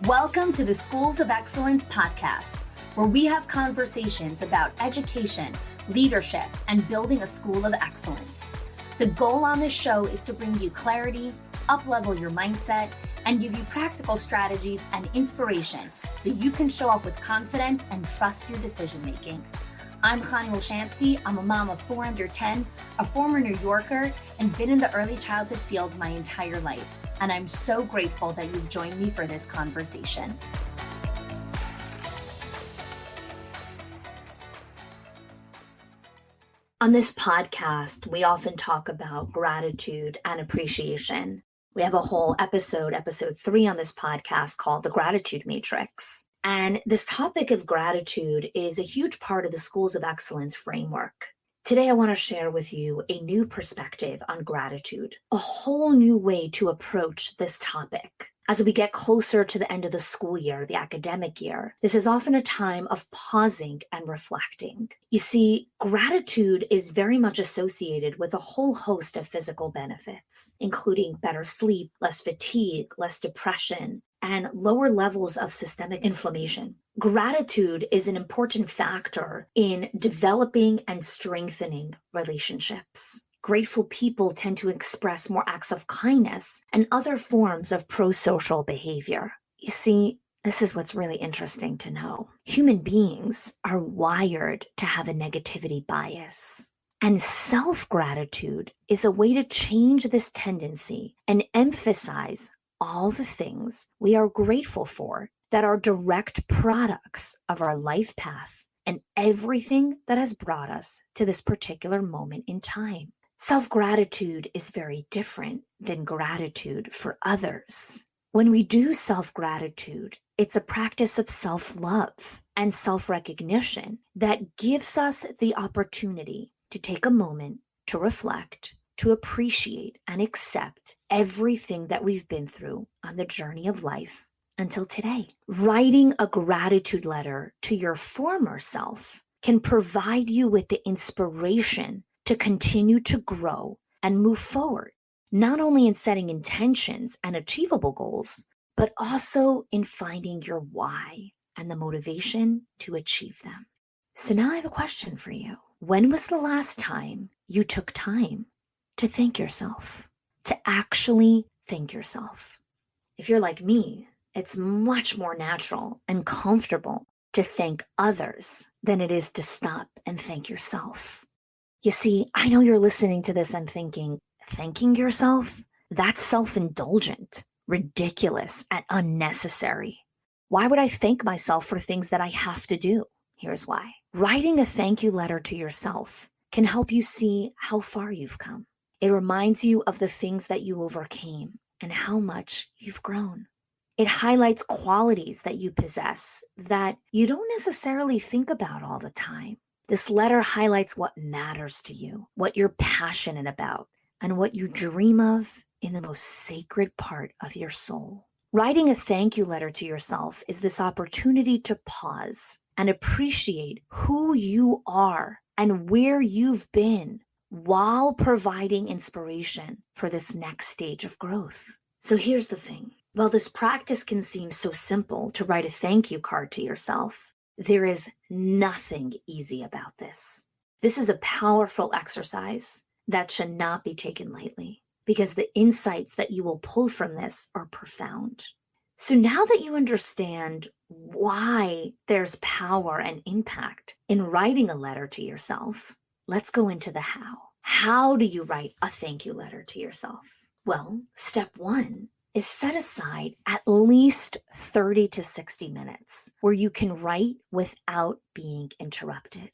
Welcome to the Schools of Excellence podcast, where we have conversations about education, leadership, and building a school of excellence. The goal on this show is to bring you clarity, up-level your mindset, and give you practical strategies and inspiration so you can show up with confidence and trust your decision-making. I'm Chani Olshansky. I'm a mom of 4 under 10, a former New Yorker, and been in the early childhood field my entire life. And I'm so grateful that you've joined me for this conversation. On this podcast, we often talk about gratitude and appreciation. We have a whole episode 3 on this podcast called The Gratitude Matrix. And this topic of gratitude is a huge part of the Schools of Excellence framework. Today, I want to share with you a new perspective on gratitude, a whole new way to approach this topic. As we get closer to the end of the school year, the academic year, this is often a time of pausing and reflecting. You see, gratitude is very much associated with a whole host of physical benefits, including better sleep, less fatigue, less depression, and lower levels of systemic inflammation. Gratitude is an important factor in developing and strengthening relationships. Grateful people tend to express more acts of kindness and other forms of pro-social behavior. You see, this is what's really interesting to know. Human beings are wired to have a negativity bias. And self-gratitude is a way to change this tendency and emphasize all the things we are grateful for that are direct products of our life path and everything that has brought us to this particular moment in time. Self-gratitude is very different than gratitude for others. When we do self-gratitude, it's a practice of self-love and self-recognition that gives us the opportunity to take a moment to reflect, to appreciate and accept everything that we've been through on the journey of life until today. Writing a gratitude letter to your former self can provide you with the inspiration to continue to grow and move forward, not only in setting intentions and achievable goals, but also in finding your why and the motivation to achieve them. So now I have a question for you. When was the last time you took time to thank yourself, to actually thank yourself? If you're like me, it's much more natural and comfortable to thank others than it is to stop and thank yourself. You see, I know you're listening to this and thinking, thanking yourself? That's self-indulgent, ridiculous, and unnecessary. Why would I thank myself for things that I have to do? Here's why. Writing a thank you letter to yourself can help you see how far you've come. It reminds you of the things that you overcame and how much you've grown. It highlights qualities that you possess that you don't necessarily think about all the time. This letter highlights what matters to you, what you're passionate about, and what you dream of in the most sacred part of your soul. Writing a thank you letter to yourself is this opportunity to pause and appreciate who you are and where you've been, while providing inspiration for this next stage of growth. So here's the thing. While this practice can seem so simple to write a thank you card to yourself, there is nothing easy about this. This is a powerful exercise that should not be taken lightly, because the insights that you will pull from this are profound. So now that you understand why there's power and impact in writing a letter to yourself, let's go into the how. How do you write a thank you letter to yourself? Well, step 1 is set aside at least 30 to 60 minutes where you can write without being interrupted.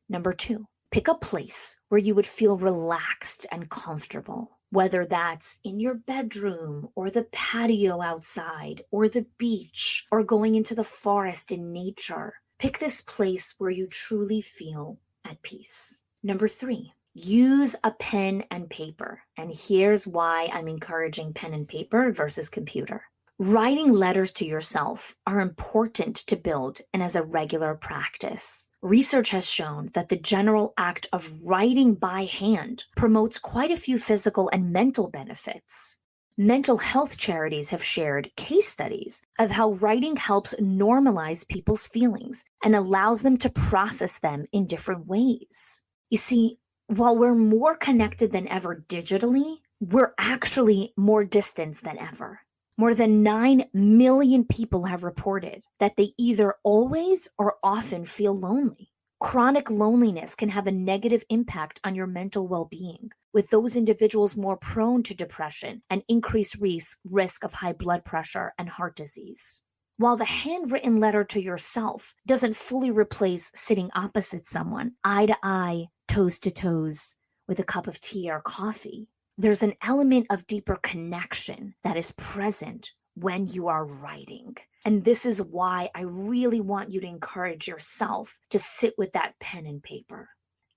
Number 2, pick a place where you would feel relaxed and comfortable, whether that's in your bedroom or the patio outside or the beach or going into the forest in nature. Pick this place where you truly feel at peace. Number 3, use a pen and paper. And here's why I'm encouraging pen and paper versus computer. Writing letters to yourself are important to build and as a regular practice. Research has shown that the general act of writing by hand promotes quite a few physical and mental benefits. Mental health charities have shared case studies of how writing helps normalize people's feelings and allows them to process them in different ways. You see, while we're more connected than ever digitally, we're actually more distant than ever. More than 9 million people have reported that they either always or often feel lonely. Chronic loneliness can have a negative impact on your mental well-being, with those individuals more prone to depression and increased risk of high blood pressure and heart disease. While the handwritten letter to yourself doesn't fully replace sitting opposite someone, eye to eye, toes to toes, with a cup of tea or coffee, there's an element of deeper connection that is present when you are writing. And this is why I really want you to encourage yourself to sit with that pen and paper.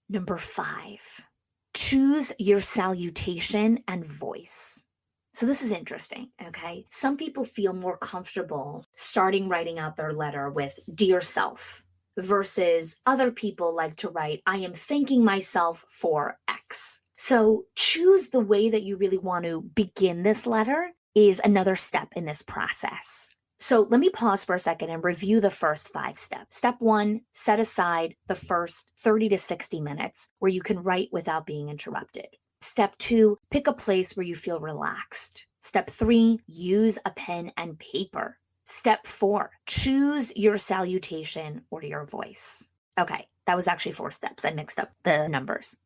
Number 5, choose your salutation and voice. So this is interesting, okay? Some people feel more comfortable starting writing out their letter with "Dear Self," versus other people like to write, "I am thanking myself for X." So choose the way that you really want to begin this letter is another step in this process. So let me pause for a second and review the first 5 steps. Step 1, set aside the first 30 to 60 minutes where you can write without being interrupted. Step 2, pick a place where you feel relaxed. Step 3, use a pen and paper. Step 4, choose your salutation or your voice. Okay, that was actually 4 steps. I mixed up the numbers.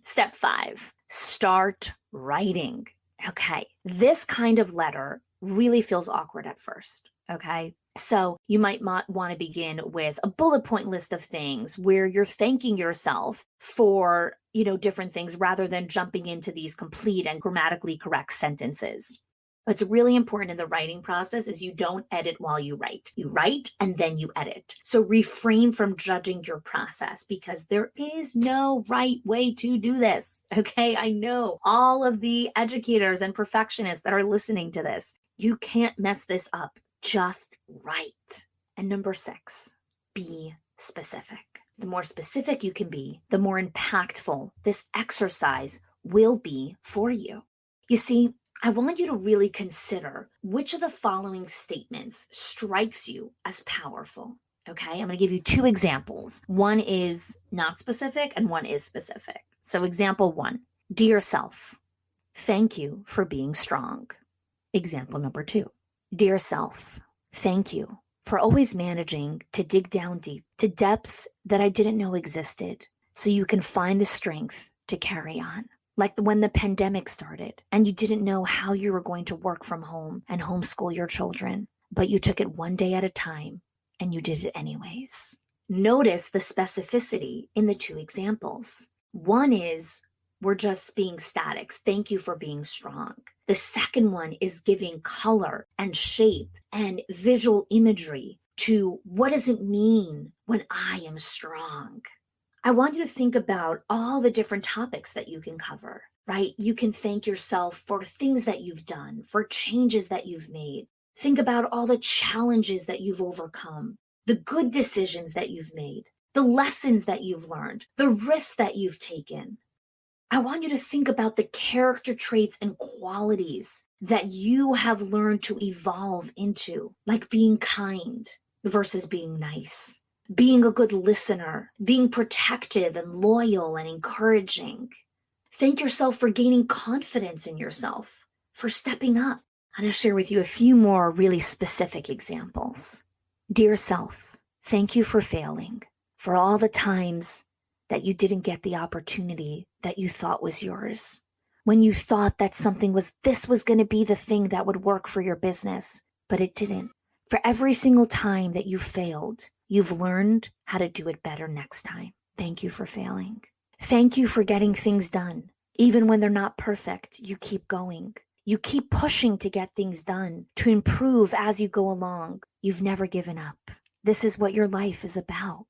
Step 5, start writing. Okay, this kind of letter really feels awkward at first. Okay, so you might want to begin with a bullet point list of things where you're thanking yourself for, different things rather than jumping into these complete and grammatically correct sentences. What's really important in the writing process is you don't edit while you write. You write and then you edit. So refrain from judging your process because there is no right way to do this. Okay, I know all of the educators and perfectionists that are listening to this. You can't mess this up. Just write. And number 6, be specific. The more specific you can be, the more impactful this exercise will be for you. You see, I want you to really consider which of the following statements strikes you as powerful. Okay, I'm going to give you 2 examples. One is not specific and one is specific. So example 1, dear self, thank you for being strong. Example number 2, dear self, thank you for always managing to dig down deep to depths that I didn't know existed so you can find the strength to carry on. Like when the pandemic started and you didn't know how you were going to work from home and homeschool your children, but you took it one day at a time and you did it anyways. Notice the specificity in the 2 examples. One is we're just being static. Thank you for being strong. The second one is giving color and shape and visual imagery to what does it mean when I am strong? I want you to think about all the different topics that you can cover, right? You can thank yourself for things that you've done, for changes that you've made. Think about all the challenges that you've overcome, the good decisions that you've made, the lessons that you've learned, the risks that you've taken. I want you to think about the character traits and qualities that you have learned to evolve into, like being kind versus being nice, being a good listener, being protective and loyal and encouraging. Thank yourself for gaining confidence in yourself, for stepping up. I'm going to share with you a few more really specific examples. Dear self, thank you for failing, for all the times that you didn't get the opportunity that you thought was yours. When you thought that this was going to be the thing that would work for your business, but it didn't. For every single time that you failed, you've learned how to do it better next time. Thank you for failing. Thank you for getting things done. Even when they're not perfect, you keep going. You keep pushing to get things done, to improve as you go along. You've never given up. This is what your life is about.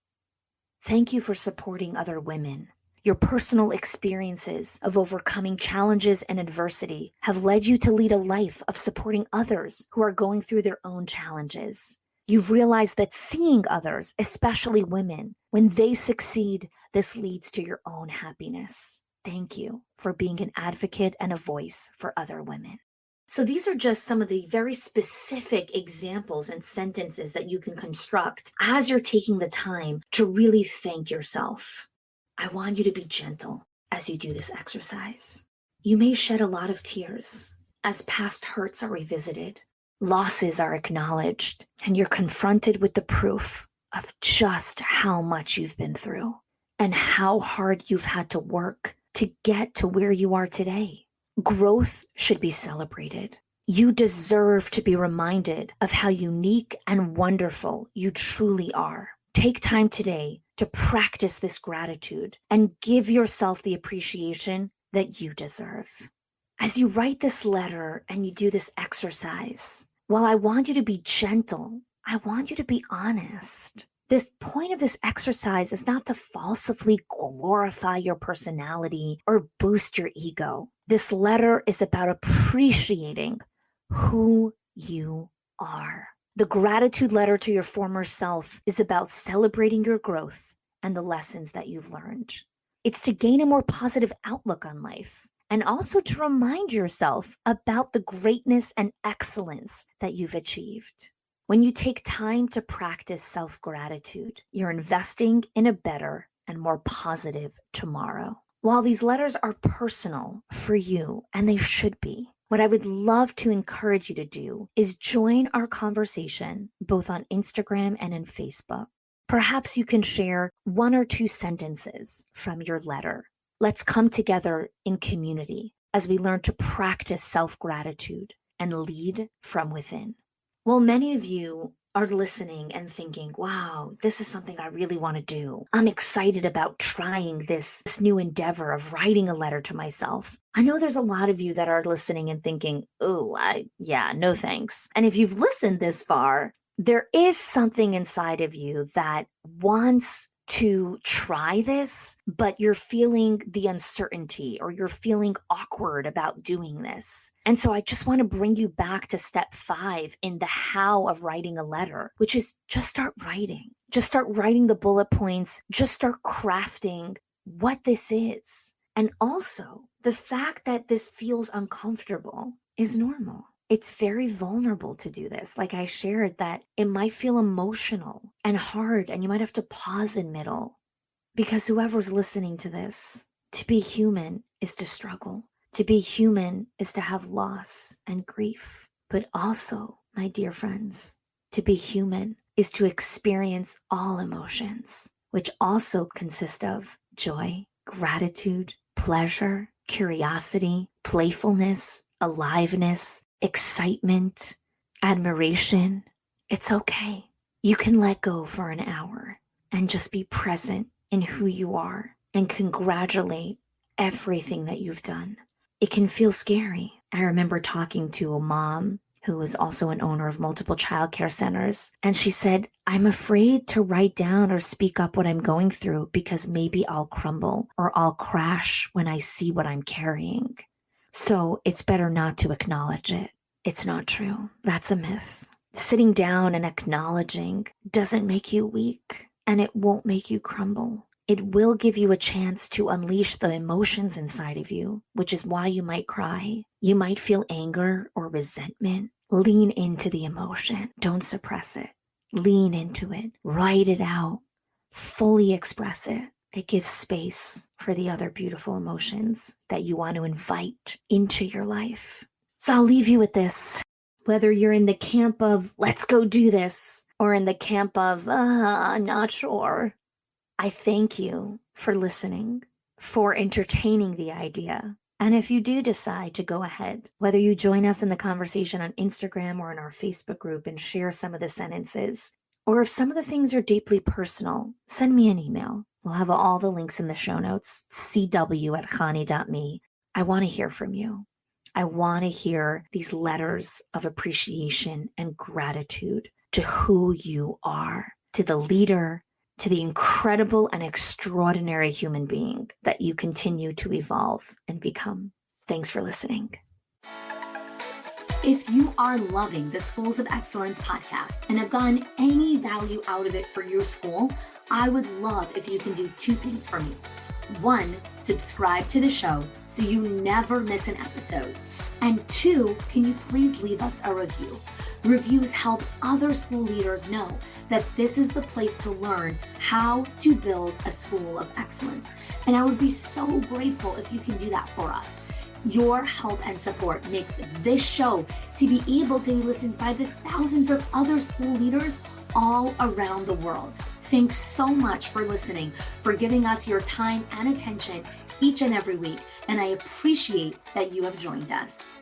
Thank you for supporting other women. Your personal experiences of overcoming challenges and adversity have led you to lead a life of supporting others who are going through their own challenges. You've realized that seeing others, especially women, when they succeed, this leads to your own happiness. Thank you for being an advocate and a voice for other women. So these are just some of the very specific examples and sentences that you can construct as you're taking the time to really thank yourself. I want you to be gentle as you do this exercise. You may shed a lot of tears as past hurts are revisited, losses are acknowledged, and you're confronted with the proof of just how much you've been through and how hard you've had to work to get to where you are today. Growth should be celebrated. You deserve to be reminded of how unique and wonderful you truly are. Take time today to practice this gratitude and give yourself the appreciation that you deserve. As you write this letter and you do this exercise, while I want you to be gentle, I want you to be honest. This point of this exercise is not to falsely glorify your personality or boost your ego. This letter is about appreciating who you are. The gratitude letter to your former self is about celebrating your growth and the lessons that you've learned. It's to gain a more positive outlook on life and also to remind yourself about the greatness and excellence that you've achieved. When you take time to practice self-gratitude, you're investing in a better and more positive tomorrow. While these letters are personal for you, and they should be, what I would love to encourage you to do is join our conversation both on Instagram and in Facebook. Perhaps you can share 1 or 2 sentences from your letter. Let's come together in community as we learn to practice self-gratitude and lead from within. Well, many of you are listening and thinking, wow, this is something I really want to do. I'm excited about trying this new endeavor of writing a letter to myself. I know there's a lot of you that are listening and thinking, oh, no thanks. And if you've listened this far, there is something inside of you that wants to try this, but you're feeling the uncertainty or you're feeling awkward about doing this. And so I just want to bring you back to step 5 in the how of writing a letter, which is just start writing. Just start writing the bullet points. Just start crafting what this is. And also, the fact that this feels uncomfortable is normal. It's very vulnerable to do this. Like I shared, that it might feel emotional and hard, and you might have to pause in middle, because whoever's listening to this, to be human is to struggle. To be human is to have loss and grief. But also, my dear friends, to be human is to experience all emotions, which also consist of joy, gratitude, pleasure, curiosity, playfulness, aliveness, excitement, admiration. It's okay. You can let go for an hour and just be present in who you are and congratulate everything that you've done. It can feel scary. I remember talking to a mom who was also an owner of multiple childcare centers, and she said, I'm afraid to write down or speak up what I'm going through because maybe I'll crumble or I'll crash when I see what I'm carrying. So it's better not to acknowledge it. It's not true. That's a myth. Sitting down and acknowledging doesn't make you weak, and it won't make you crumble. It will give you a chance to unleash the emotions inside of you, which is why you might cry. You might feel anger or resentment. Lean into the emotion. Don't suppress it. Lean into it. Write it out. Fully express it. It gives space for the other beautiful emotions that you want to invite into your life. So I'll leave you with this. Whether you're in the camp of, let's go do this, or in the camp of, I'm not sure. I thank you for listening, for entertaining the idea. And if you do decide to go ahead, whether you join us in the conversation on Instagram or in our Facebook group and share some of the sentences, or if some of the things are deeply personal, send me an email. We'll have all the links in the show notes, cw@chani.me. I want to hear from you. I want to hear these letters of appreciation and gratitude to who you are, to the leader, to the incredible and extraordinary human being that you continue to evolve and become. Thanks for listening. If you are loving the Schools of Excellence podcast and have gotten any value out of it for your school, I would love if you can do 2 things for me. 1, subscribe to the show so you never miss an episode. And 2, can you please leave us a review? Reviews help other school leaders know that this is the place to learn how to build a school of excellence. And I would be so grateful if you can do that for us. Your help and support makes this show to be able to be listened by the thousands of other school leaders all around the world. Thanks so much for listening, for giving us your time and attention each and every week. And I appreciate that you have joined us.